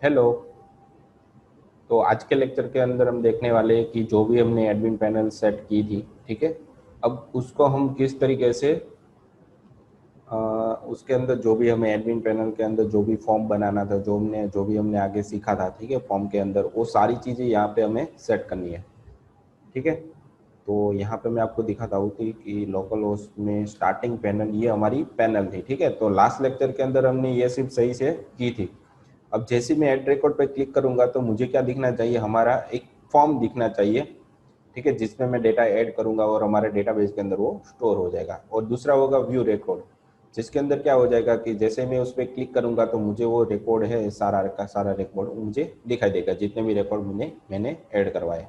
Hello. तो आज के लेक्चर के अंदर हम देखने वाले हैं कि जो भी हमने एडमिन पैनल सेट की थी, ठीक है, अब उसको हम किस तरीके से उसके अंदर जो भी हमें एडमिन पैनल के अंदर जो भी फॉर्म बनाना था, जो भी हमने आगे सीखा था, ठीक है, फॉर्म के अंदर वो सारी चीज़ें यहाँ पे हमें सेट करनी है। ठीक है, तो यहाँ पे मैं आपको दिखाता हूँ कि लोकल होस्ट में स्टार्टिंग पैनल ये हमारी पैनल थी। ठीक है, तो लास्ट लेक्चर के अंदर हमने ये सिर्फ सही से की थी। अब जैसे मैं ऐड रिकॉर्ड पे क्लिक करूंगा तो मुझे क्या दिखना चाहिए, हमारा एक फॉर्म दिखना चाहिए। ठीक है, जिसमें मैं डेटा ऐड करूंगा और हमारे डेटाबेस के अंदर वो स्टोर हो जाएगा। और दूसरा होगा व्यू रिकॉर्ड, जिसके अंदर क्या हो जाएगा कि जैसे मैं उस पर क्लिक करूंगा तो मुझे वो रिकॉर्ड है सारा का सारा रिकॉर्ड मुझे दिखाई देगा, जितने भी रिकॉर्ड मैंने ऐड करवाए।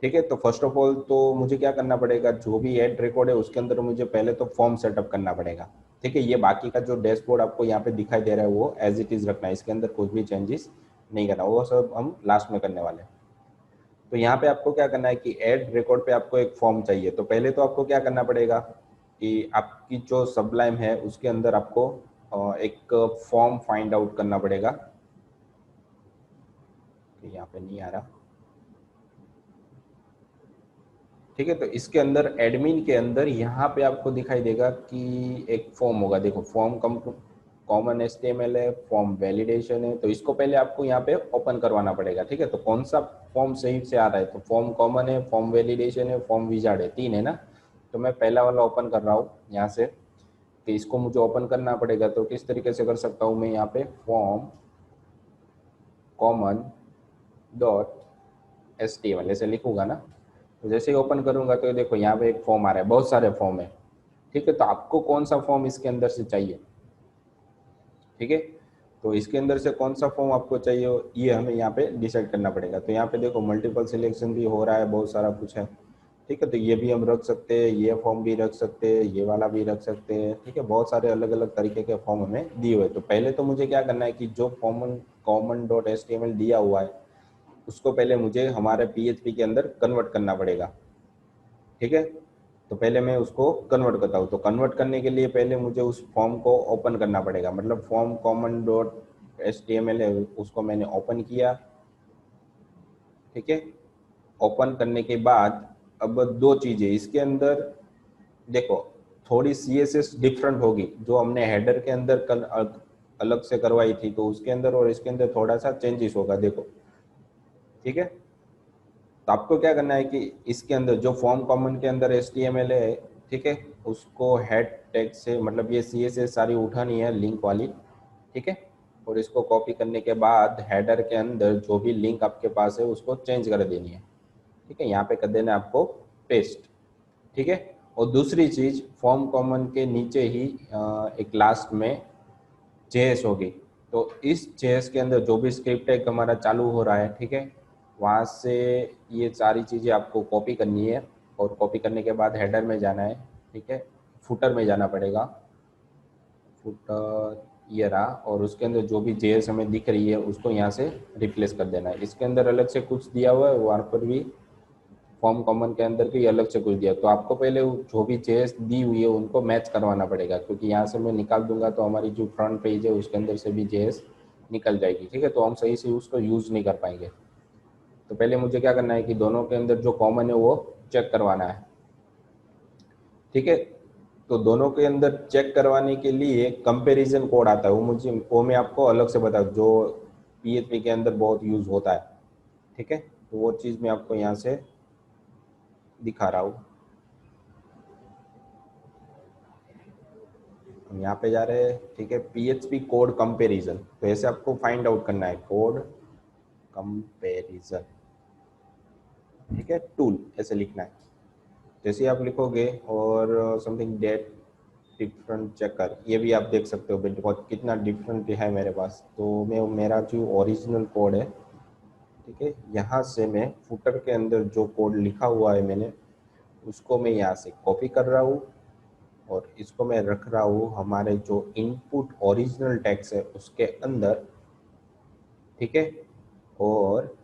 ठीक है, तो फर्स्ट ऑफ ऑल तो मुझे क्या करना पड़ेगा, जो भी ऐड रिकॉर्ड है उसके अंदर मुझे पहले तो फॉर्म सेटअप करना पड़ेगा। ठीक है, ये बाकी का जो डैशबोर्ड आपको यहाँ पे दिखाई दे रहा है वो एज इट इज रखना है, इसके अंदर कुछ भी चेंजेस नहीं करना, वो सब हम लास्ट में करने वाले हैं। तो यहाँ पे आपको क्या करना है कि ऐड रिकॉर्ड पे आपको एक फॉर्म चाहिए। तो पहले तो आपको क्या करना पड़ेगा कि आपकी जो सबलाइम है उसके अंदर आपको एक फॉर्म फाइंड आउट करना पड़ेगा। यहाँ पे नहीं आ रहा। ठीक है, तो इसके अंदर एडमिन के अंदर यहाँ पे आपको दिखाई देगा कि एक फॉर्म होगा। देखो, फॉर्म कॉमन एचटीएमएल है, फॉर्म वैलिडेशन है। तो इसको पहले आपको यहाँ पे ओपन करवाना पड़ेगा। ठीक है, तो कौन सा फॉर्म सही से आ रहा है, तो फॉर्म कॉमन है, फॉर्म वैलिडेशन है, फॉर्म विजार्ड है, तीन है ना। तो मैं पहला वाला ओपन कर रहा हूँ यहाँ से। तो इसको मुझे ओपन करना पड़ेगा, तो किस तरीके से कर सकता हूँ मैं, यहाँ पे फॉर्म कॉमन डॉट एचटीएमएल ऐसे लिखूंगा ना। तो जैसे ही ओपन करूंगा तो देखो यहाँ पे एक फॉर्म आ रहा है, बहुत सारे फॉर्म है। ठीक है, तो आपको कौन सा फॉर्म इसके अंदर से चाहिए। ठीक है, तो इसके अंदर से कौन सा फॉर्म आपको चाहिए ये हमें यहाँ पे डिसाइड करना पड़ेगा। तो यहाँ पे देखो मल्टीपल सिलेक्शन भी हो रहा है, बहुत सारा कुछ है। ठीक है, तो ये भी हम रख सकते हैं, ये फॉर्म भी रख सकते हैं, ये वाला भी रख सकते हैं। ठीक है, बहुत सारे अलग अलग तरीके के फॉर्म हमें दिए हुए। तो पहले तो मुझे क्या करना है कि जो common common dot H T M L दिया हुआ है उसको पहले मुझे हमारे पीएचपी के अंदर कन्वर्ट करना पड़ेगा। ठीक है, तो पहले मैं उसको कन्वर्ट करता हूँ। तो कन्वर्ट करने के लिए पहले मुझे उस फॉर्म को ओपन करना पड़ेगा, मतलब form common dot H T M L है, उसको मैंने ओपन किया। ठीक है, ओपन करने के बाद अब दो चीज़ें इसके अंदर देखो, थोड़ी सी एस एस डिफरेंट होगी। जो हमने हेडर के अंदर कल अलग से करवाई थी, तो उसके अंदर और इसके अंदर थोड़ा सा चेंजेस होगा, देखो। ठीक है, तो आपको क्या करना है कि इसके अंदर जो फॉर्म कॉमन के अंदर HTML है, ठीक है, उसको हेड टैग से, मतलब ये CSS सारी उठानी है लिंक वाली। ठीक है, और इसको कॉपी करने के बाद हेडर के अंदर जो भी लिंक आपके पास है उसको चेंज कर देनी है। ठीक है, यहाँ पे कर देना है आपको पेस्ट। ठीक है, और दूसरी चीज फॉर्म कॉमन के नीचे ही एक लास्ट में जेएस होगी। तो इस जेएस के अंदर जो भी स्क्रिप्ट टैग हमारा चालू हो रहा है, ठीक है, वहाँ से ये सारी चीज़ें आपको कॉपी करनी है। और कॉपी करने के बाद हेडर में जाना है। ठीक है, फुटर में जाना पड़ेगा। फुटर ये रहा, और उसके अंदर जो भी जेएस हमें दिख रही है उसको यहाँ से रिप्लेस कर देना है। इसके अंदर अलग से कुछ दिया हुआ है, वहाँ पर भी फॉर्म कॉमन के अंदर भी अलग से कुछ दिया। तो आपको पहले जो भी जेएस दी हुई है उनको मैच करवाना पड़ेगा, क्योंकि यहाँ से मैं निकाल दूंगा तो हमारी जो फ्रंट पेज है उसके अंदर से भी जेएस निकल जाएगी। ठीक है, तो हम सही से उसको यूज़ नहीं कर पाएंगे। तो पहले मुझे क्या करना है कि दोनों के अंदर जो कॉमन है वो चेक करवाना है। ठीक है, तो दोनों के अंदर चेक करवाने के लिए कंपैरिजन कोड आता है, वो मैं आपको अलग से बता, जो पीएचपी के अंदर बहुत यूज़ होता है। ठीक है, तो वो चीज़ मैं आपको यहाँ से दिखा रहा हूँ। हम यहाँ पे जा रहे हैं। ठीक है, पीएचपी कोड कंपैरिजन, तो ऐसे आपको फाइंड आउट करना है कोड कंपैरिजन। ठीक है, टूल ऐसे लिखना है। जैसे आप लिखोगे और समथिंग डेट डिफरेंट चेकर, ये भी आप देख सकते हो बहुत कितना डिफरेंट है मेरे पास। तो मैं मेरा जो ओरिजिनल कोड है, ठीक है, यहाँ से मैं फुटर के अंदर जो कोड लिखा हुआ है मैंने उसको मैं यहाँ से कॉपी कर रहा हूँ और इसको मैं रख रहा हूँ हमारे जो इनपुट ओरिजिनल टेक्स्ट है उसके अंदर। ठीक है, और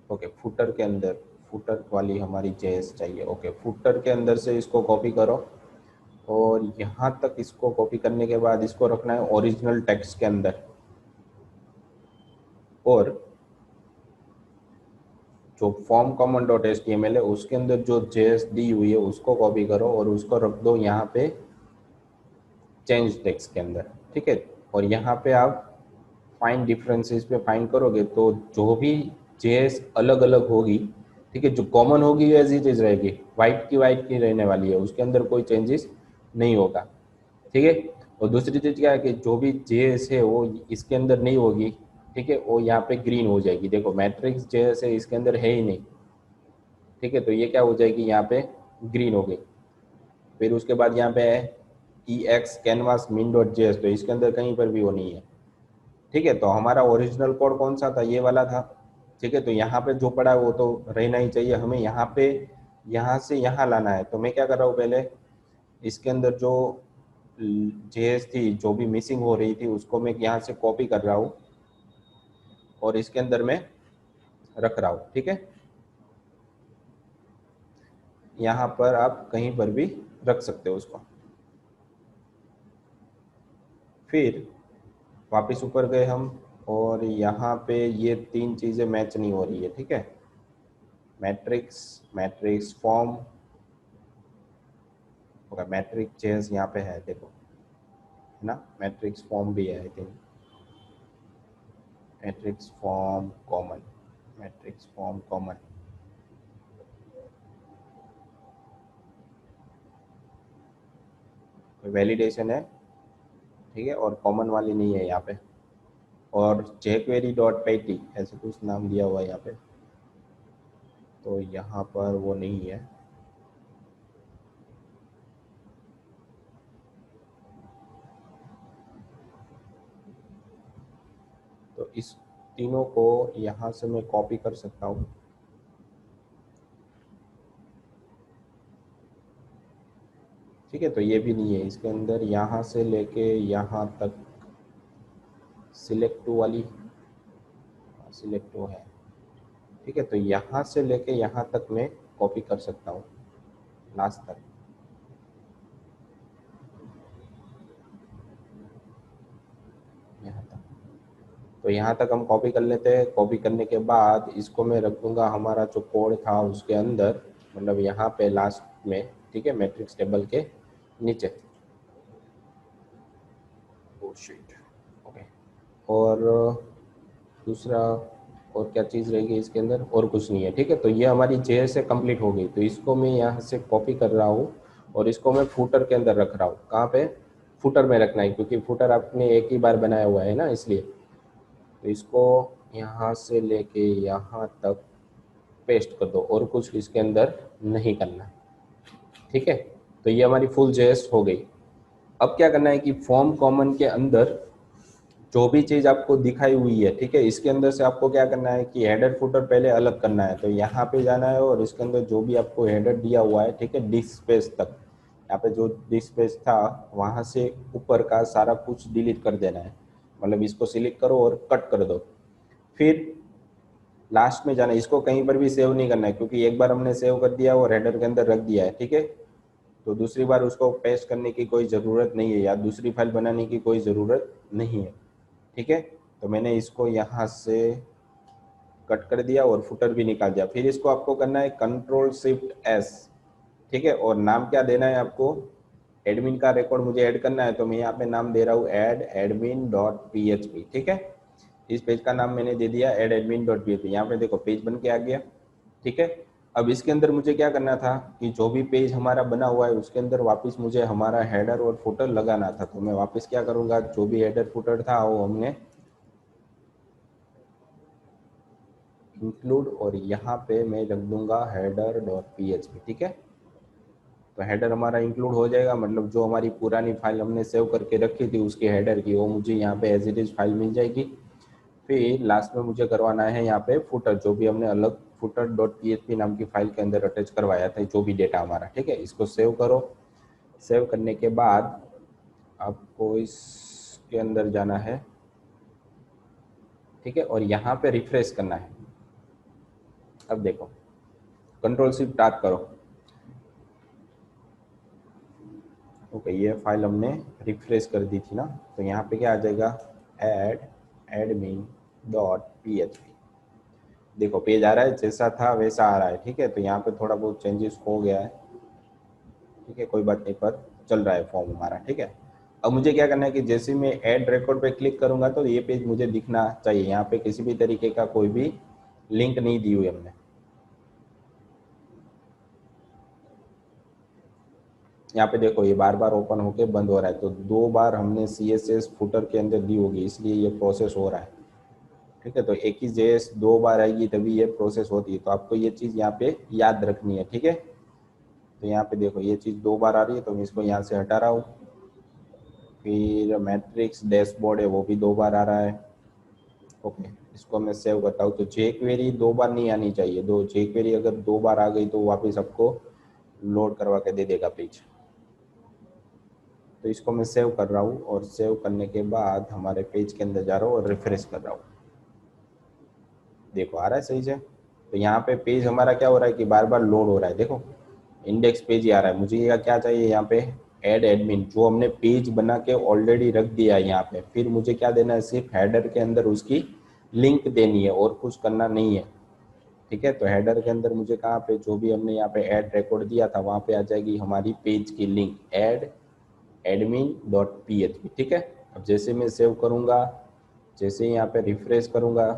ओके, फुटर के अंदर फुटर वाली हमारी जेएस चाहिए। ओके, फुटर के अंदर से इसको कॉपी करो और यहाँ तक इसको कॉपी करने के बाद इसको रखना है ओरिजिनल टेक्स्ट के अंदर। और जो form common dot H T M L है उसके अंदर जो जेएस दी हुई है उसको कॉपी करो और उसको रख दो यहाँ पे चेंज टेक्स्ट के अंदर, ठीक है। और यहाँ पे आप फाइंड डिफरेंसेस पे फाइंड करोगे तो जो भी जेएस अलग अलग होगी, ठीक है, जो कॉमन होगी एज इट इज रहेगी, वाइट की रहने वाली है, उसके अंदर कोई चेंजेस नहीं होगा, ठीक है। और दूसरी चीज क्या है कि जो भी जेएस है वो इसके अंदर नहीं होगी, ठीक है, वो यहाँ पे ग्रीन हो जाएगी। देखो मैट्रिक्स जेएस है इसके अंदर है ही नहीं, ठीक है, तो ये क्या हो जाएगी यहाँ पे ग्रीन हो गई। फिर उसके बाद यहाँ पे है E X canvas min dot JS, तो इसके अंदर कहीं पर भी वो नहीं है, ठीक है। तो हमारा ओरिजिनल कोड कौन सा था, ये वाला था, ठीक है। तो यहाँ पे जो पड़ा है वो तो रहना ही चाहिए, हमें यहाँ पे यहाँ से यहाँ लाना है। तो मैं क्या कर रहा हूँ, पहले इसके अंदर जो जेएस थी जो भी मिसिंग हो रही थी उसको मैं यहाँ से कॉपी कर रहा हूँ और इसके अंदर मैं रख रहा हूँ, ठीक है। यहाँ पर आप कहीं पर भी रख सकते हो उसको। फिर वापस ऊपर गए हम और यहाँ पे ये तीन चीज़ें मैच नहीं हो रही है, ठीक है। मैट्रिक्स, मैट्रिक्स फॉर्म होगा, मैट्रिक्स चेंज यहाँ पे है, देखो, है ना, मैट्रिक्स फॉर्म भी है I think, matrix form common, matrix form common, validation है, ठीक है, और कॉमन वाली नहीं है यहाँ पे। और jQuery डॉट पैटी ऐसे कुछ नाम दिया हुआ है यहाँ पे, तो यहाँ पर वो नहीं है। तो इस तीनों को यहाँ से मैं कॉपी कर सकता हूँ, ठीक है। तो ये भी नहीं है इसके अंदर, यहाँ से लेके यहाँ तक सिलेक्ट वाली, सिलेक्ट है, ठीक है। तो यहाँ से लेके यहाँ तक मैं कॉपी कर सकता हूँ लास्ट तक, यहाँ तक। तो यहाँ तक हम कॉपी कर लेते हैं। कॉपी करने के बाद इसको मैं रख दूंगा हमारा जो कोड था उसके अंदर, मतलब यहाँ पे लास्ट में, ठीक है, मैट्रिक्स टेबल के नीचे। Oh shit, okay. और दूसरा और क्या चीज़ रहेगी इसके अंदर, और कुछ नहीं है, ठीक है। तो ये हमारी जे से कंप्लीट हो गई। तो इसको मैं यहाँ से कॉपी कर रहा हूँ और इसको मैं फूटर के अंदर रख रहा हूँ। कहाँ पे, फूटर में रखना है, क्योंकि फूटर आपने एक ही बार बनाया हुआ है ना, इसलिए। तो इसको यहाँ से लेके यहाँ तक पेस्ट कर दो और कुछ इसके अंदर नहीं करना, ठीक है। तो ये हमारी फुल जेएस हो गई। अब क्या करना है कि फॉर्म कॉमन के अंदर जो भी चीज़ आपको दिखाई हुई है, ठीक है, इसके अंदर से आपको क्या करना है कि हेडर फुटर पहले अलग करना है। तो यहाँ पे जाना है और इसके अंदर जो भी आपको हेडर दिया हुआ है, ठीक है, डिस्क स्पेस तक, यहाँ पे जो डिस्क स्पेस था वहाँ से ऊपर का सारा कुछ डिलीट कर देना है, मतलब इसको सिलेक्ट करो और कट कर दो। फिर लास्ट में जाना है, इसको कहीं पर भी सेव नहीं करना है, क्योंकि एक बार हमने सेव कर दिया और हेडर के अंदर रख दिया है, ठीक है। तो दूसरी बार उसको पेस्ट करने की कोई ज़रूरत नहीं है या दूसरी फाइल बनाने की कोई ज़रूरत नहीं है, ठीक है। तो मैंने इसको यहाँ से कट कर दिया और फुटर भी निकाल दिया। फिर इसको आपको करना है कंट्रोल शिफ्ट एस, ठीक है। और नाम क्या देना है आपको, एडमिन का रिकॉर्ड मुझे ऐड करना है, तो मैं यहाँ पे नाम दे रहा हूँ add admin dot P H P, ठीक है। इस पेज का नाम मैंने दे दिया add admin dot P H P. यहाँ पे देखो पेज बन के आ गया, ठीक है। अब इसके अंदर मुझे क्या करना था कि जो भी पेज हमारा बना हुआ है उसके अंदर वापस मुझे हमारा हेडर और फुटर लगाना था। तो मैं वापस क्या करूँगा, जो भी हेडर फुटर था वो हमने इंक्लूड और यहाँ पे मैं रख दूंगा header dot P H P, ठीक है। तो हेडर हमारा इंक्लूड हो जाएगा, मतलब जो हमारी पुरानी फाइल हमने सेव करके रखी थी उसकी हेडर की, वो मुझे यहाँ पे एज इट इज फाइल मिल जाएगी। फिर लास्ट में मुझे करवाना है यहाँ पे फुटर, जो भी हमने अलग footer dot P H P नाम की फाइल के अंदर अटैच करवाया था जो भी डेटा हमारा, ठीक है। इसको सेव करो। सेव करने के बाद आपको इसके अंदर जाना है, ठीक है, और यहाँ पे रिफ्रेश करना है। अब देखो कंट्रोल शिफ्ट टाप करो, ओके, ये फाइल हमने रिफ्रेश कर दी थी ना। तो यहाँ पे क्या आ जाएगा, ऐड एडमिन डॉट php। देखो पेज आ रहा है, जैसा था वैसा आ रहा है, ठीक है। तो यहाँ पे थोड़ा बहुत चेंजेस हो गया है, ठीक है, कोई बात नहीं, पर चल रहा है फॉर्म हमारा, ठीक है। अब मुझे क्या करना है कि जैसे मैं ऐड रिकॉर्ड पे क्लिक करूंगा तो ये पेज मुझे दिखना चाहिए। यहाँ पे किसी भी तरीके का कोई भी लिंक नहीं दी हुई हमने। यहाँ पे देखो ये बार बार ओपन होके बंद हो रहा है, तो 2 बार हमने CSS फुटर के अंदर दी होगी, इसलिए ये प्रोसेस हो रहा है, ठीक है। तो एक ही जेएस 2 बार आएगी तभी ये प्रोसेस होती है, तो आपको ये चीज़ यहाँ पे याद रखनी है, ठीक है। तो यहाँ पे देखो ये चीज़ 2 बार आ रही है, तो मैं इसको यहाँ से हटा रहा हूँ। फिर मैट्रिक्स डैशबोर्ड है, वो भी 2 बार आ रहा है, ओके। इसको मैं सेव करता हूँ। तो जे क्वेरी 2 बार नहीं आनी चाहिए, दो जे क्वेरी अगर 2 बार आ गई तो वापस आपको लोड करवा के दे देगा पेज। तो इसको मैं सेव कर रहा हूँ, और सेव करने के बाद हमारे पेज के अंदर जा रहा हूँ और रिफ्रेश कर रहा हूँ। देखो आ रहा है सही से। तो यहाँ पे पेज हमारा क्या हो रहा है कि बार बार लोड हो रहा है, देखो इंडेक्स पेज ही आ रहा है। मुझे ये क्या चाहिए यहाँ पे, ऐड एडमिन, जो हमने पेज बना के ऑलरेडी रख दिया है यहाँ पे। फिर मुझे क्या देना है, सिर्फ हेडर के अंदर उसकी लिंक देनी है और कुछ करना नहीं है, ठीक है। तो हेडर के अंदर मुझे कहाँ पे, जो भी हमने यहाँ पे ऐड रिकॉर्ड दिया था वहाँ पे आ जाएगी हमारी पेज की link, add admin dot php, ठीक है। अब जैसे मैं सेव करूँगा, जैसे ही यहाँ पे रिफ्रेश करूँगा,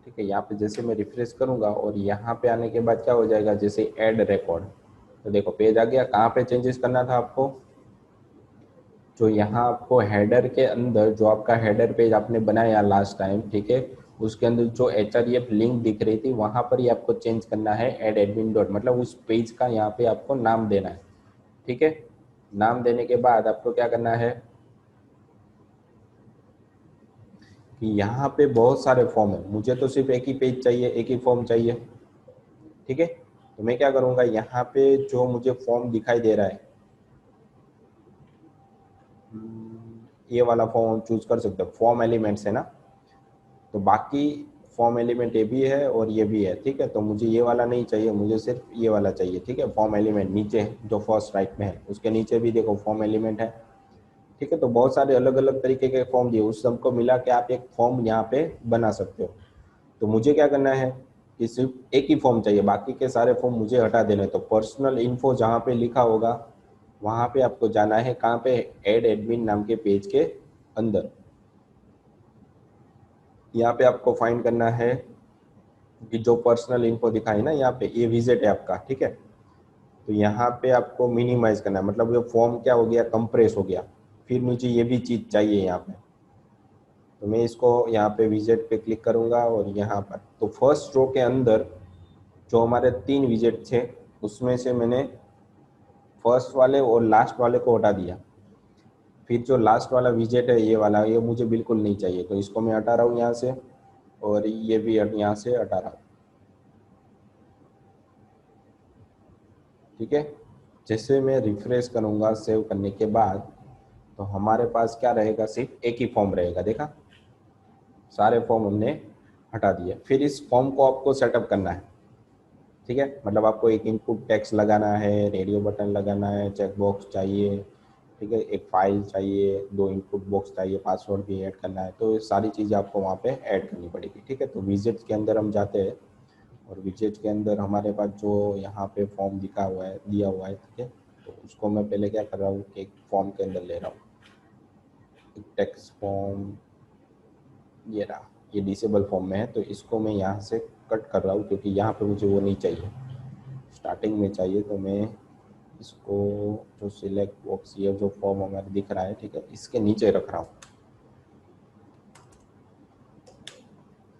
ठीक है, यहाँ पे जैसे मैं रिफ्रेश करूँगा और यहाँ पे आने के बाद क्या हो जाएगा, जैसे ऐड रिकॉर्ड, तो देखो पेज आ गया। कहाँ पे चेंजेस करना था आपको, जो यहाँ आपको हेडर के अंदर, जो आपका हेडर पेज आपने बनाया लास्ट टाइम, ठीक है, उसके अंदर जो href लिंक दिख रही थी वहाँ पर ही आपको चेंज करना है ऐड एडमिन डॉट, मतलब उस पेज का यहाँ पे आपको नाम देना है, ठीक है। नाम देने के बाद आपको क्या करना है कि यहाँ पे बहुत सारे फॉर्म है, मुझे तो सिर्फ एक ही पेज चाहिए, एक ही फॉर्म चाहिए, ठीक है। तो मैं क्या करूँगा, यहाँ पे जो मुझे फॉर्म दिखाई दे रहा है, ये वाला फॉर्म चूज कर सकते हो, फॉर्म एलिमेंट्स है ना। तो बाकी फॉर्म एलिमेंट ये भी है और ये भी है, ठीक है। तो मुझे ये वाला नहीं चाहिए, मुझे सिर्फ ये वाला चाहिए, ठीक है। फॉर्म एलिमेंट नीचे जो फर्स्ट राइट में है, उसके नीचे भी देखो फॉर्म एलिमेंट है, ठीक है। तो बहुत सारे अलग अलग तरीके के फॉर्म दिए, उस सबको मिला के आप एक फॉर्म यहाँ पे बना सकते हो। तो मुझे क्या करना है कि सिर्फ एक ही फॉर्म चाहिए, बाकी के सारे फॉर्म मुझे हटा देने। तो पर्सनल इन्फो जहाँ पे लिखा होगा वहाँ पे आपको जाना है, कहाँ पे, ऐड एडमिन नाम के पेज के अंदर। यहाँ पे आपको फाइंड करना है कि जो पर्सनल इन्फो दिखाई ना यहाँ पे, ये विजिट है आपका, ठीक है। तो यहाँ पे आपको मिनिमाइज करना है, मतलब ये फॉर्म क्या हो गया, कंप्रेस हो गया। फिर मुझे ये भी चीज़ चाहिए यहाँ पे, तो मैं इसको यहाँ पे विजिट पे क्लिक करूँगा और यहाँ पर, तो फर्स्ट रो के अंदर जो हमारे 3 विजिट थे उसमें से मैंने फर्स्ट वाले और लास्ट वाले को हटा दिया। फिर जो लास्ट वाला विजिट है ये वाला, ये मुझे बिल्कुल नहीं चाहिए, तो इसको मैं हटा रहा हूँ यहाँ से, और ये भी यहाँ से हटा रहा हूँ, ठीक है। जैसे मैं रिफ्रेश करूँगा सेव करने के बाद, तो हमारे पास क्या रहेगा, सिर्फ एक ही फॉर्म रहेगा, देखा, सारे फॉर्म हमने हटा दिए। फिर इस फॉर्म को आपको सेटअप करना है, ठीक है। मतलब आपको एक इनपुट टेक्स्ट लगाना है, रेडियो बटन लगाना है, चेक बॉक्स चाहिए, ठीक है, एक फाइल चाहिए, 2 इनपुट बॉक्स चाहिए, पासवर्ड भी ऐड करना है। तो ये सारी चीज़ें आपको वहाँ पे ऐड करनी पड़ेगी, ठीक है। तो विजिट्स के अंदर हम जाते हैं, और विजिट के अंदर हमारे पास जो यहाँ पे फॉर्म दिखा हुआ है, दिया हुआ है, ठीक है। तो उसको मैं पहले क्या कर रहा हूँ कि एक फॉर्म के अंदर ले रहा हूँ, एक टेक्स्ट फॉर्म, ये रहा, ये डिसेबल फॉर्म में है, तो इसको मैं यहाँ से कट कर रहा हूँ क्योंकि यहाँ पे मुझे वो नहीं चाहिए, स्टार्टिंग में चाहिए। तो मैं इसको, जो सिलेक्ट बॉक्स, ये जो फॉर्म हमारे दिख रहा है, ठीक है, इसके नीचे रख रहा हूँ,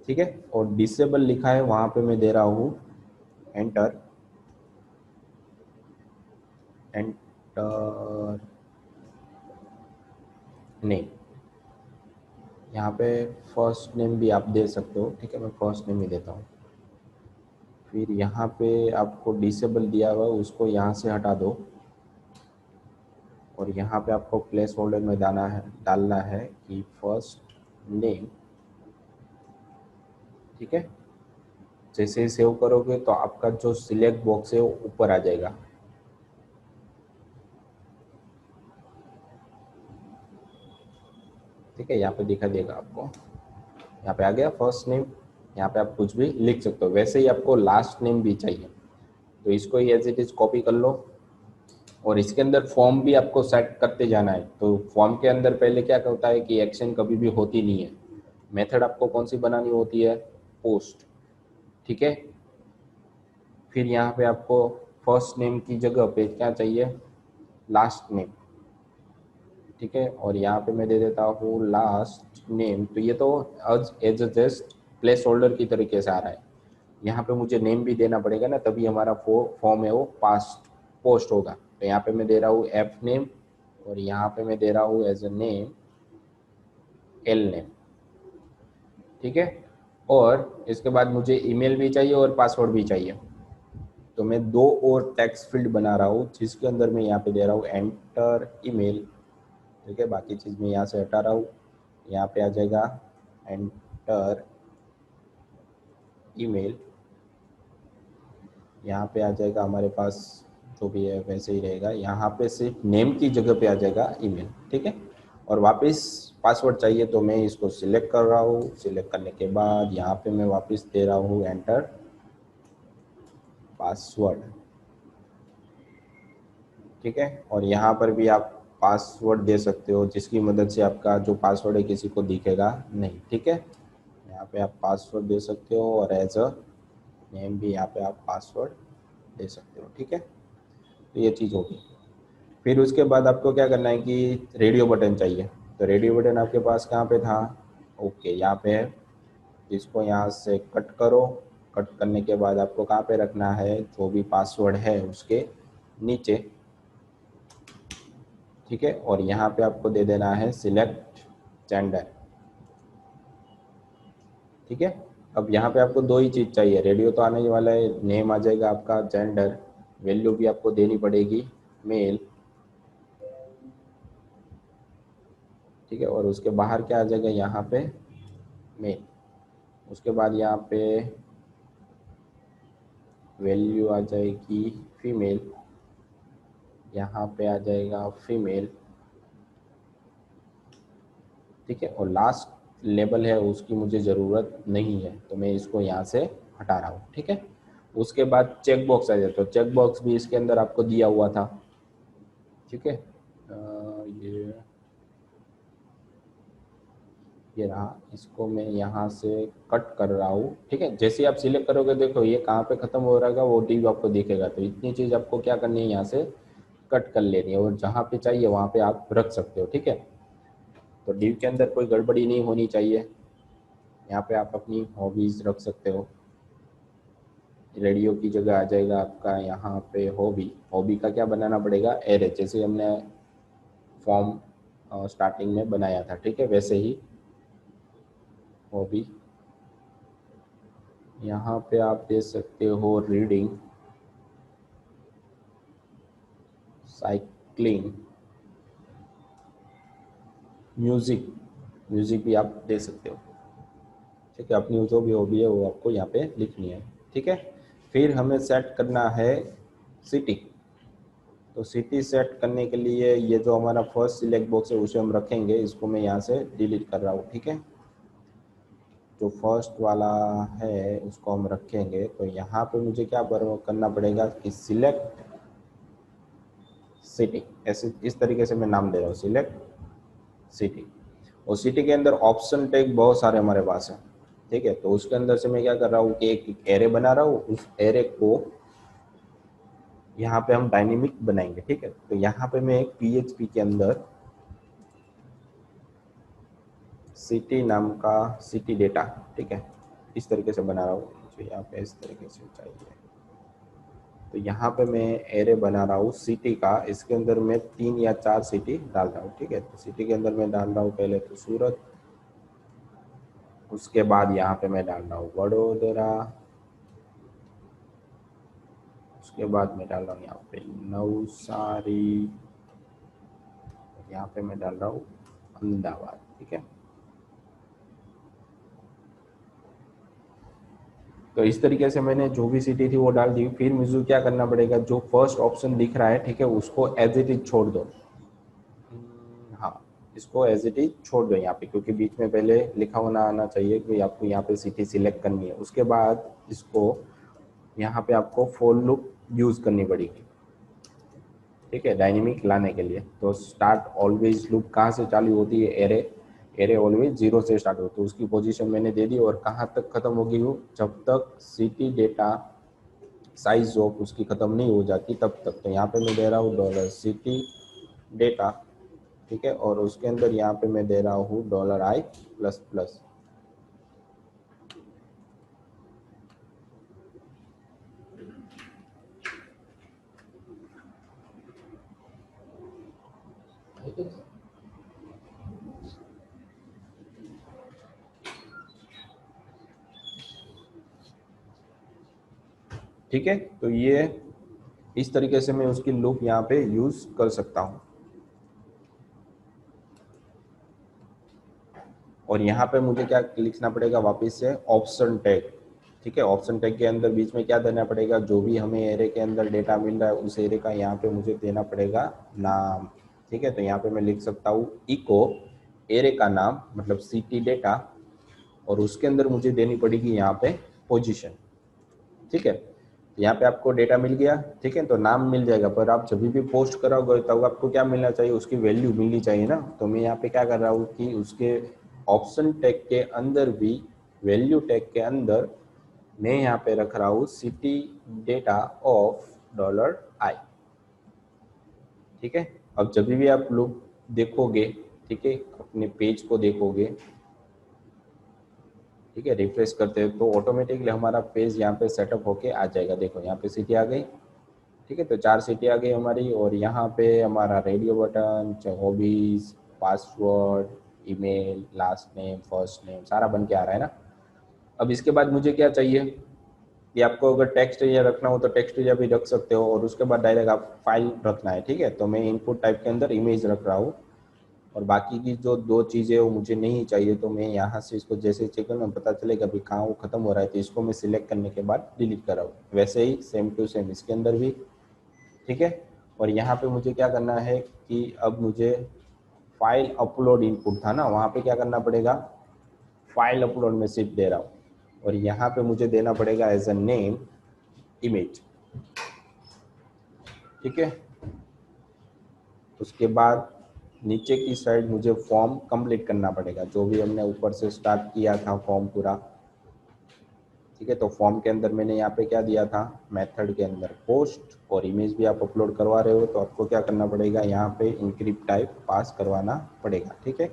ठीक है। और डिसेबल लिखा है वहाँ पे मैं दे रहा हूँ एंटर, एंटर नेम, यहाँ पे फर्स्ट नेम भी आप दे सकते हो, ठीक है, मैं फर्स्ट नेम ही देता हूँ। फिर यहाँ पे आपको डिसेबल दिया हुआ उसको यहाँ से हटा दो, और यहाँ पे आपको प्लेस होल्डर में डालना है कि फर्स्ट नेम, ठीक है, जैसे ही सेव करोगे तो आपका जो सिलेक्ट बॉक्स है वो ऊपर आ जाएगा। ठीक है, यहाँ पे दिखा देगा आपको, यहाँ पे आ गया फर्स्ट नेम। यहाँ पे आप कुछ भी लिख सकते हो। वैसे ही आपको लास्ट नेम भी चाहिए, तो इसको ही एज इट इज कॉपी कर लो। और इसके अंदर फॉर्म भी आपको सेट करते जाना है। तो फॉर्म के अंदर पहले क्या होता है कि एक्शन कभी भी होती नहीं है। मेथड आपको कौन सी बनानी होती है, पोस्ट। ठीक है, फिर यहाँ पे आपको फर्स्ट नेम की जगह पे क्या चाहिए, लास्ट नेम। ठीक है, और यहाँ पे मैं दे देता हूँ लास्ट नेम। तो ये तो as a just place holder की तरीके से आ रहा है। यहाँ पे मुझे नेम भी देना पड़ेगा ना, तभी हमारा फॉर्म है वो पोस्ट होगा। तो यहाँ पे मैं दे रहा हूँ एफ नेम, और यहाँ पे मैं दे रहा हूँ as a name L name. ठीक है, और इसके बाद मुझे ईमेल भी चाहिए और पासवर्ड भी चाहिए। तो मैं दो और टेक्स्ट फील्ड बना रहा हूँ, जिसके अंदर मैं यहाँ पे दे रहा हूँ एंटर ईमेल। ठीक है, बाकी चीज़ मैं यहाँ से हटा रहा हूँ। यहाँ पे आ जाएगा एंटर ईमेल। यहाँ पे आ जाएगा हमारे पास जो भी है वैसे ही रहेगा। यहाँ पे सिर्फ नेम की जगह पे आ जाएगा ईमेल। ठीक है, और वापस पासवर्ड चाहिए, तो मैं इसको सिलेक्ट कर रहा हूँ। सिलेक्ट करने के बाद यहाँ पे मैं वापस दे रहा हूँ एंटर पासवर्ड। ठीक है, और यहाँ पर भी आप पासवर्ड दे सकते हो, जिसकी मदद से आपका जो पासवर्ड है किसी को दिखेगा नहीं। ठीक है, यहाँ पे आप पासवर्ड दे सकते हो, और एज अ नेम भी यहाँ पे आप पासवर्ड दे सकते हो। ठीक है, तो ये चीज़ होगी। फिर उसके बाद आपको क्या करना है कि रेडियो बटन चाहिए। तो रेडियो बटन आपके पास कहाँ पे था, ओके यहाँ पे है। इसको यहाँ से कट करो। कट करने के बाद आपको कहाँ पे रखना है, जो भी पासवर्ड है उसके नीचे। ठीक है, और यहाँ पे आपको दे देना है सिलेक्ट जेंडर। ठीक है, अब यहाँ पे आपको दो ही चीज़ चाहिए, रेडियो तो आने वाला है, नेम आ जाएगा आपका, जेंडर वैल्यू भी आपको देनी पड़ेगी मेल। ठीक है, और उसके बाहर क्या आ जाएगा यहाँ पे मेल। उसके बाद यहाँ पे वैल्यू आ जाएगी फीमेल, यहाँ पे आ जाएगा फीमेल। ठीक है, और लास्ट लेबल है उसकी मुझे ज़रूरत नहीं है, तो मैं इसको यहाँ से हटा रहा हूँ। ठीक है, उसके बाद चेक बॉक्स आ जाए। तो चेक बॉक्स भी इसके अंदर आपको दिया हुआ था। ठीक है, ये रहा। इसको मैं यहाँ से कट कर रहा हूँ। ठीक है, जैसे ही आप सिलेक्ट करोगे देखो ये कहाँ पे ख़त्म हो रहा है, वो डिव आपको दिखेगा। तो इतनी चीज़ आपको क्या करनी है, यहाँ से कट कर लेनी है, और जहाँ पे चाहिए वहाँ पे आप रख सकते हो। ठीक है, तो डिव के अंदर कोई गड़बड़ी नहीं होनी चाहिए। यहाँ पे आप अपनी हॉबीज़ रख सकते हो। रेडियो की जगह आ जाएगा आपका यहाँ पे हॉबी। हॉबी का क्या बनाना पड़ेगा, एरे, जैसे हमने फॉर्म स्टार्टिंग में बनाया था। ठीक है, वैसे ही हॉबी। यहाँ पे आप दे सकते हो रीडिंग, साइकिलिंग, म्यूज़िक। म्यूज़िक भी आप दे सकते हो। ठीक है, अपनी जो भी हॉबी है वो आपको यहाँ पे लिखनी है। ठीक है, फिर हमें सेट करना है सिटी। तो सिटी सेट करने के लिए ये जो हमारा फर्स्ट सिलेक्ट बॉक्स है उसे हम रखेंगे। इसको मैं यहाँ से डिलीट कर रहा हूँ। ठीक है, जो फर्स्ट वाला है उसको हम रखेंगे। तो यहाँ पे मुझे क्या करना पड़ेगा कि सिलेक्ट सिटी, ऐसे इस तरीके से मैं नाम दे रहा हूँ, सिलेक्ट सिटी। और सिटी के अंदर ऑप्शन टैग बहुत सारे हमारे पास हैं। ठीक है, तो उसके अंदर से मैं क्या कर रहा हूँ कि एक एरे बना रहा हूँ। उस एरे को यहाँ पे हम डायनेमिक बनाएंगे। ठीक है, तो यहाँ पे मैं एक PHP के अंदर सिटी नाम का सिटी डेटा, ठीक है, इस तरीके से बना रहा हूँ। मुझे यहाँ पे इस तरीके से चाहिए। तो यहाँ पे मैं एरे बना रहा हूँ सिटी का। इसके अंदर मैं 3 या 4 सिटी डाल रहा हूँ। ठीक है, तो सिटी के अंदर मैं डाल रहा हूँ पहले तो सूरत। उसके बाद यहाँ पे मैं डाल रहा हूँ वडोदरा। उसके बाद मैं डाल रहा हूँ यहाँ पे नवसारी। यहाँ पे मैं डाल रहा हूँ अहमदाबाद। ठीक है, तो इस तरीके से मैंने जो भी सिटी थी वो डाल दी। फिर मुझे क्या करना पड़ेगा, जो फर्स्ट ऑप्शन दिख रहा है, ठीक है, उसको एज इट इज छोड़ दो। हाँ, इसको एज इट इज छोड़ दो यहाँ पे, क्योंकि बीच में पहले लिखा होना आना चाहिए कि आपको यहाँ पे सिटी सिलेक्ट करनी है। उसके बाद इसको यहाँ पे आपको फॉर लूप यूज करनी पड़ेगी, ठीक है, डायनेमिक लाने के लिए। तो स्टार्ट ऑलवेज लूप कहाँ से चालू होती है, एरे, एरे ऑलवेज 0 से स्टार्ट होती है। तो उसकी पोजीशन मैंने दे दी, और कहाँ तक खत्म होगी वो, जब तक सिटी डेटा साइज ऑफ उसकी खत्म नहीं हो जाती तब तक। तो यहाँ पे मैं दे रहा हूँ डॉलर सिटी डेटा, ठीक है, और उसके अंदर यहाँ पे मैं दे रहा हूँ डॉलर आई प्लस प्लस। ठीक है, तो ये इस तरीके से मैं उसकी लूप यहाँ पे यूज कर सकता हूँ। और यहाँ पे मुझे क्या लिखना पड़ेगा, वापस से ऑप्शन टैग, ठीक है। ऑप्शन टैग के अंदर बीच में क्या देना पड़ेगा, जो भी हमें एरे के अंदर डेटा मिल रहा है उस एरे का यहाँ पे मुझे देना पड़ेगा नाम, ठीक है। तो यहाँ पे मैं लिख सकता हूँ इको एरे का नाम, मतलब सिटी डेटा, और उसके अंदर मुझे देनी पड़ेगी यहाँ पे पोजीशन, ठीक है। यहाँ पे आपको डेटा मिल गया, ठीक है, तो नाम मिल जाएगा, पर आप जब भी पोस्ट कराओगे तब आपको क्या मिलना चाहिए, उसकी वैल्यू मिलनी चाहिए ना। तो मैं यहाँ पे क्या कर रहा हूँ कि उसके ऑप्शन टैग के अंदर भी, वैल्यू टैग के अंदर मैं यहाँ पे रख रहा हूँ city data of dollar I, ठीक है। अब जब भी आप लोग देखोगे, ठीक है, अपने पेज को देखोगे, ठीक है, रिफ्रेश करते हैं तो ऑटोमेटिकली हमारा पेज यहाँ पे सेटअप होके आ जाएगा। देखो यहाँ पे सिटी आ गई, ठीक है, तो 4 सिटी आ गई हमारी। और यहाँ पे हमारा radio button, hobbies, password, email, last name, first name, सारा बन के आ रहा है ना। अब इसके बाद मुझे क्या चाहिए कि आपको अगर टेक्स्ट एरिया रखना हो तो टेक्स्ट एरिया भी रख सकते हो, और उसके बाद डायरेक्ट आप फाइल रखना है, ठीक है। तो मैं इनपुट टाइप के अंदर इमेज रख रहा हूँ, और बाकी की जो 2 चीज़ें वो मुझे नहीं चाहिए, तो मैं यहाँ से इसको जैसे चेक करना पता चलेगा भी कहाँ वो खत्म हो रहा है, तो इसको मैं सिलेक्ट करने के बाद डिलीट कर रहा हूँ। वैसे ही सेम टू सेम इसके अंदर भी, ठीक है। और यहाँ पे मुझे क्या करना है कि अब मुझे फाइल अपलोड इनपुट था ना, वहाँ पे क्या करना पड़ेगा, फाइल अपलोड में शिफ्ट दे रहा हूँ, और यहाँ पे मुझे देना पड़ेगा एज अ नेम इमेज, ठीक है। उसके बाद नीचे की साइड मुझे फॉर्म कंप्लीट करना पड़ेगा, जो भी हमने ऊपर से स्टार्ट किया था फॉर्म पूरा, ठीक है। तो फॉर्म के अंदर मैंने यहाँ पे क्या दिया था, मेथड के अंदर पोस्ट, और इमेज भी आप अपलोड करवा रहे हो तो आपको क्या करना पड़ेगा, यहाँ पे इनक्रिप्ट टाइप पास करवाना पड़ेगा, ठीक है।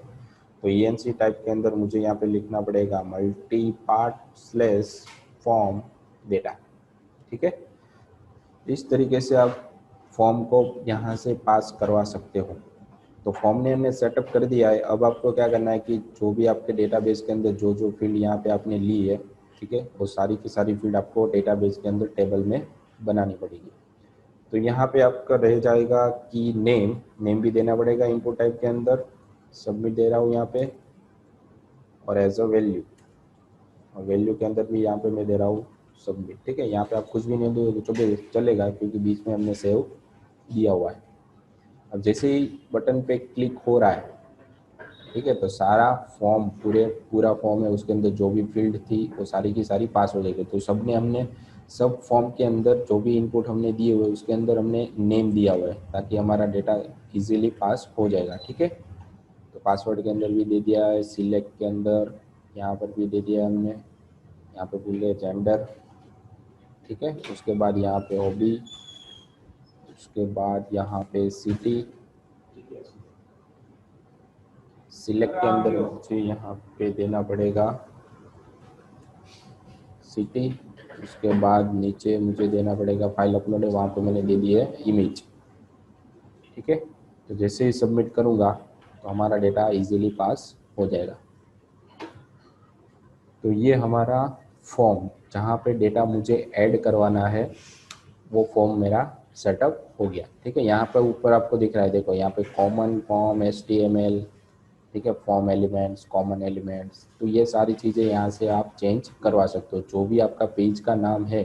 तो ENC टाइप के अंदर मुझे यहाँ पे लिखना पड़ेगा multi part slash form data, ठीक है। इस तरीके से आप फॉर्म को यहाँ से पास करवा सकते हो। तो फॉर्म ने हमने सेटअप कर दिया है। अब आपको क्या करना है कि जो भी आपके डेटाबेस के अंदर जो जो फील्ड यहाँ पे आपने ली है, ठीक है, वो सारी की सारी फील्ड आपको डेटाबेस के अंदर टेबल में बनानी पड़ेगी। तो यहाँ पे आपका रह जाएगा कि नेम, नेम भी देना पड़ेगा इनपुट टाइप के अंदर, सबमिट दे रहा हूँ यहाँ पे, और एज अ वैल्यू, और वैल्यू के अंदर भी यहाँ पे मैं दे रहा हूँ सबमिट, ठीक है। यहाँ पे आप कुछ भी नहीं दोगे तो चलेगा, क्योंकि बीच में हमने सेव दिया हुआ है। अब जैसे ही बटन पे क्लिक हो रहा है, ठीक है, तो सारा फॉर्म, पूरा फॉर्म है, उसके अंदर जो भी फील्ड थी वो सारी की सारी पास हो जाएगी। तो सब ने हमने, सब फॉर्म के अंदर जो भी इनपुट हमने दिए हुए उसके अंदर हमने नेम दिया हुआ है, ताकि हमारा डेटा इजीली पास हो जाएगा, ठीक है। तो पासवर्ड के अंदर भी दे दिया है, सिलेक्ट के अंदर यहाँ पर भी दे दिया है हमने, यहाँ पे भूल गए जेंडर, ठीक है। उसके बाद यहाँ पे हॉबी, उसके बाद यहाँ पे सिटी, सिलेक्ट के अंदर मुझे यहाँ पे देना पड़ेगा सिटी। उसके बाद नीचे मुझे देना पड़ेगा फाइल अपलोड है, वहाँ पे मैंने दे दी है इमेज, ठीक है। तो जैसे ही सबमिट करूँगा तो हमारा डेटा इजीली पास हो जाएगा। तो ये हमारा फॉर्म, जहाँ पे डेटा मुझे ऐड करवाना है, वो फॉर्म मेरा सेटअप हो गया, ठीक है। यहाँ पर ऊपर आपको दिख रहा है, देखो यहाँ पे कॉमन फॉर्म, HTML, ठीक है, फॉर्म एलिमेंट्स, कॉमन एलिमेंट्स, तो ये सारी चीज़ें यहाँ से आप चेंज करवा सकते हो। जो भी आपका पेज का नाम है,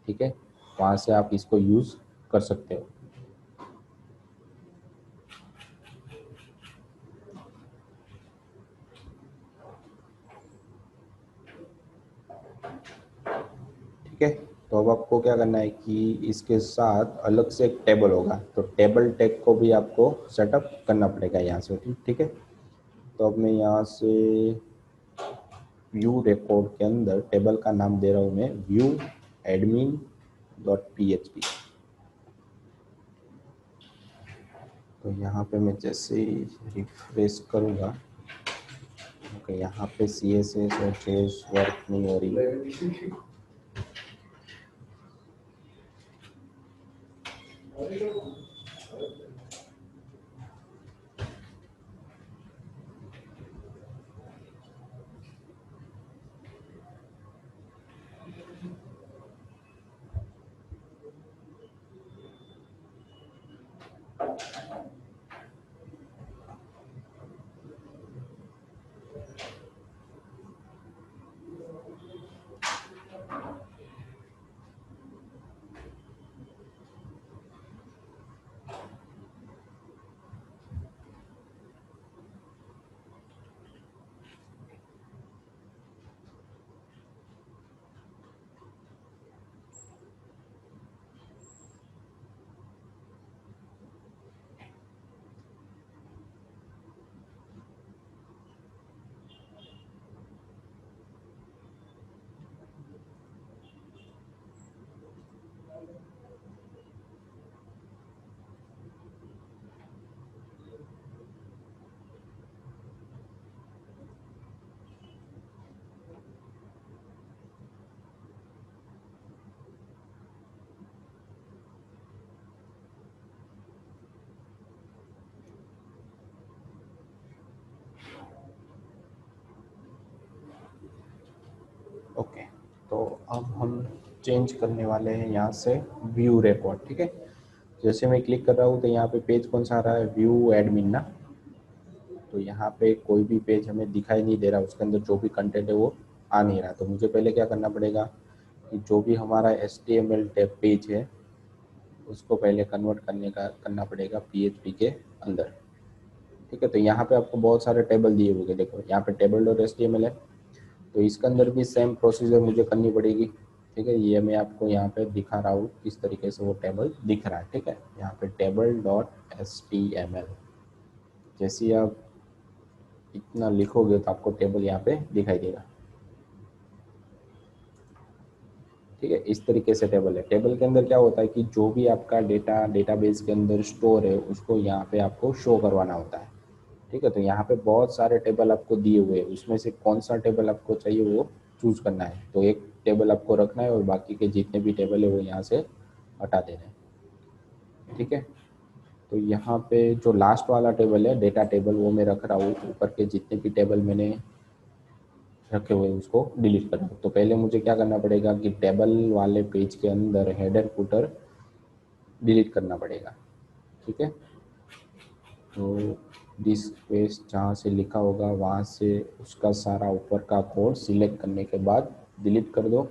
ठीक है, वहाँ से आप इसको यूज़ कर सकते हो। ठीक है, तो अब आपको क्या करना है कि इसके साथ अलग से एक टेबल होगा, तो टेबल टैग को भी आपको सेटअप करना पड़ेगा यहाँ से। ठीक है, तो अब मैं यहाँ से व्यू रिकॉर्ड के अंदर टेबल का नाम दे रहा हूँ मैं व्यू एडमिन डॉट php। तो यहाँ पे मैं जैसे ही रिफ्रेश करूँगा, ओके, यहाँ पे CSS और JS वर्क नहीं हो रही। ओके, तो अब हम चेंज करने वाले हैं यहाँ से व्यू रिकॉर्ड। ठीक है, जैसे मैं क्लिक कर रहा हूँ तो यहाँ पे पेज कौन सा आ रहा है, व्यू एडमिन ना। तो यहाँ पे कोई भी पेज हमें दिखाई नहीं दे रहा, उसके अंदर जो भी कंटेंट है वो आ नहीं रहा। तो मुझे पहले क्या करना पड़ेगा कि जो भी हमारा HTML टैग पेज है उसको पहले कन्वर्ट करना पड़ेगा PHP के अंदर। ठीक है, तो यहाँ पे आपको बहुत सारे टेबल दिए हुए, देखो यहाँ पे टेबल डॉट HTML है, तो इसके अंदर भी सेम प्रोसीजर मुझे करनी पड़ेगी। ठीक है, ये मैं आपको यहाँ पे दिखा रहा हूँ किस तरीके से वो टेबल दिख रहा है। ठीक है, यहाँ पे टेबल डॉट HTML, जैसे ही आप इतना लिखोगे तो आपको टेबल यहाँ पे दिखाई देगा। ठीक है, इस तरीके से टेबल है। टेबल के अंदर क्या होता है कि जो भी आपका डेटा डेटाबेस के अंदर स्टोर है उसको यहाँ पे आपको शो करवाना होता है। ठीक है, तो यहाँ पे बहुत सारे टेबल आपको दिए हुए हैं, उसमें से कौन सा टेबल आपको चाहिए वो चूज करना है। तो एक टेबल आपको रखना है और बाकी के जितने भी टेबल है वो यहाँ से हटा देना है। ठीक है, तो यहाँ पे जो लास्ट वाला टेबल है डेटा टेबल वो मैं रख रहा हूँ, ऊपर के जितने भी टेबल मैंने रखे हुए उसको डिलीट करना। तो पहले मुझे क्या करना पड़ेगा कि टेबल वाले पेज के अंदर हेडर फुटर डिलीट करना पड़ेगा। ठीक है, तो दिस पेज जहाँ से लिखा होगा वहाँ से उसका सारा ऊपर का कोड सिलेक्ट करने के बाद डिलीट कर दो,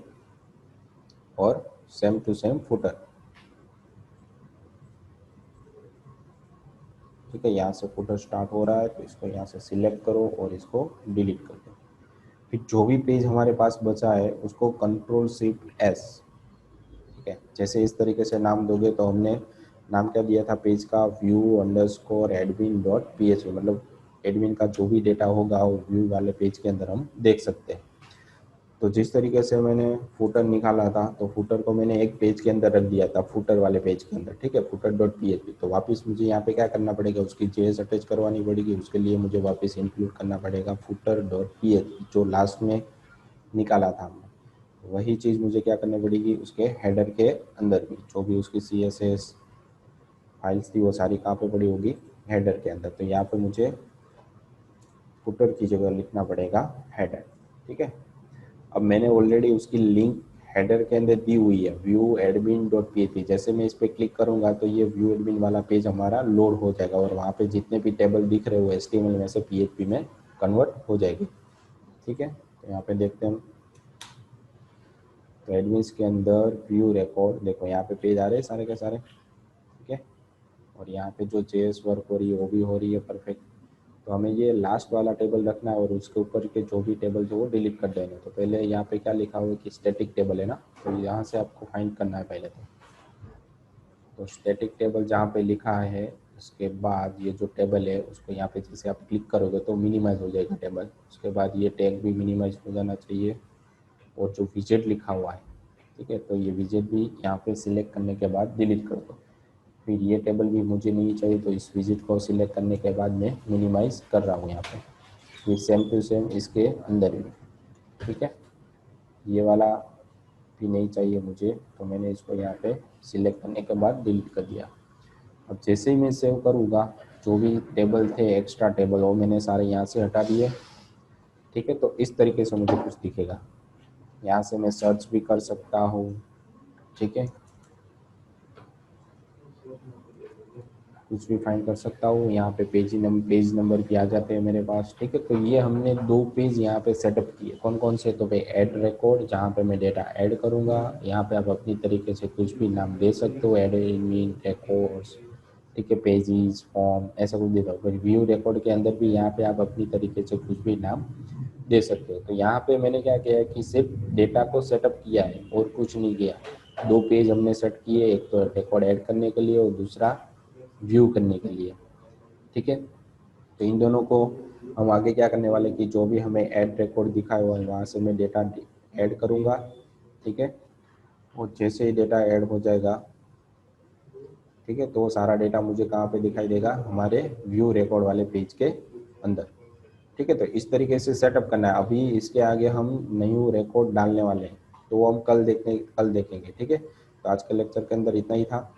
और सेम टू सेम फुटर। ठीक है, यहाँ से फुटर स्टार्ट हो रहा है तो इसको यहाँ से सिलेक्ट करो और इसको डिलीट कर दो। फिर जो भी पेज हमारे पास बचा है उसको Ctrl+Shift+S। ठीक है, जैसे इस तरीके से नाम दोगे, तो हमने नाम क्या दिया था पेज का, view underscore admin dot PHP, मतलब एडमिन का जो भी डेटा होगा वो व्यू वाले पेज के अंदर हम देख सकते हैं। तो जिस तरीके से मैंने फुटर निकाला था, तो फुटर को मैंने एक पेज के अंदर रख दिया था, फुटर वाले पेज के अंदर। ठीक है, फुटर डॉट PHP। तो वापस मुझे यहाँ पे क्या करना पड़ेगा, उसकी JS अटैच करवानी पड़ेगी। उसके लिए मुझे वापस इंक्लूड करना पड़ेगा फुटर डॉट PHP, जो लास्ट में निकाला था हमने। वही चीज़ मुझे क्या करनी पड़ेगी, उसके हेडर के अंदर भी जो भी उसकी CSS फाइल्स थी वो सारी कहाँ पे पड़ी होगी, हेडर के अंदर। तो यहाँ पे मुझे फुटर की जगह लिखना पड़ेगा हेडर। ठीक है, अब मैंने ऑलरेडी उसकी लिंक हेडर के अंदर दी हुई है व्यू एडमिन डॉट php। जैसे मैं इस पर क्लिक करूंगा तो ये व्यू एडमिन वाला पेज हमारा लोड हो जाएगा और वहाँ पे जितने भी टेबल दिख रहे हो HTML में से PHP में कन्वर्ट हो जाएगी। ठीक है, तो यहाँ पे देखते हैं हम, तो एडमिन्स के अंदर व्यू रिकॉर्ड, देखो यहाँ पे पेज आ रहे हैं सारे के सारे। ठीक है, और यहाँ पे जो JS वर्क हो रही है वो भी हो रही है परफेक्ट। तो हमें ये लास्ट वाला टेबल रखना है और उसके ऊपर के जो भी टेबल जो वो डिलीट कर देना। तो पहले यहाँ पे क्या लिखा हुआ है कि स्टैटिक टेबल है ना, तो यहाँ से आपको फाइंड करना है पहले। तो स्टैटिक टेबल जहाँ पे लिखा है उसके बाद ये जो टेबल है उसको यहाँ पे जैसे आप क्लिक करोगे तो मिनिमाइज हो जाएगा टेबल। उसके बाद ये टैग भी मिनिमाइज हो जाना चाहिए और जो विजेट लिखा हुआ है, ठीक है, तो ये विजेट भी यहाँ पे सिलेक्ट करने के बाद डिलीट कर दो। फिर ये टेबल भी मुझे नहीं चाहिए तो इस विजिट को सिलेक्ट करने के बाद मैं मिनिमाइज कर रहा हूँ यहाँ पे। फिर सेम टू सेम इसके अंदर भी, ठीक है, ये वाला भी नहीं चाहिए मुझे तो मैंने इसको यहाँ पे सिलेक्ट करने के बाद डिलीट कर दिया। अब जैसे ही मैं सेव करूँगा जो भी टेबल थे एक्स्ट्रा टेबल वो मैंने सारे यहाँ से हटा दिए। ठीक है, तो इस तरीके से मुझे कुछ दिखेगा। यहाँ से मैं सर्च भी कर सकता हूँ। ठीक है, कुछ भी फाइंड कर सकता हूँ। यहाँ पे पेज नंबर भी आ जाते हैं मेरे पास। ठीक है, तो ये हमने 2 पेज यहाँ पे सेटअप किए। कौन कौन से? तो भाई ऐड रिकॉर्ड, जहाँ पे मैं डेटा ऐड करूँगा। यहाँ पे आप अपनी तरीके से कुछ भी नाम दे सकते हो, ऐड एडमिन रिकॉर्ड्स, ठीक है, पेजेस फॉर्म, ऐसा कुछ दे दो। व्यू रिकॉर्ड के अंदर भी यहाँ पे आप अपनी तरीके से कुछ भी नाम दे सकते हो। तो यहाँ पे मैंने क्या किया है कि सिर्फ डेटा को सेटअप किया है और कुछ नहीं किया। 2 पेज हमने सेट किए, एक तो रिकॉर्ड ऐड करने के लिए और दूसरा व्यू करने के लिए। ठीक है, तो इन दोनों को हम आगे क्या करने वाले कि जो भी हमें ऐड रिकॉर्ड दिखा हुआ है वहाँ से मैं डेटा ऐड करूँगा। ठीक है, और जैसे ही डेटा ऐड हो जाएगा, ठीक है, तो वो सारा डेटा मुझे कहाँ पे दिखाई देगा? हमारे व्यू रिकॉर्ड वाले पेज के अंदर। ठीक है, तो इस तरीके से सेटअप करना है। अभी इसके आगे हम न्यू रिकॉर्ड डालने वाले हैं तो वो हम कल देखेंगे। ठीक है, तो आज के लेक्चर के अंदर इतना ही था।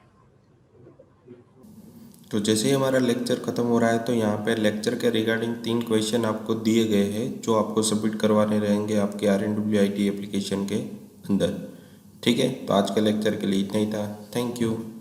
तो जैसे ही हमारा लेक्चर ख़त्म हो रहा है तो यहाँ पे लेक्चर के रिगार्डिंग 3 क्वेश्चन आपको दिए गए हैं जो आपको सबमिट करवाने रहेंगे आपके RNWIT एप्लीकेशन के अंदर। ठीक है, तो आज के लेक्चर के लिए इतना ही था। Thank you.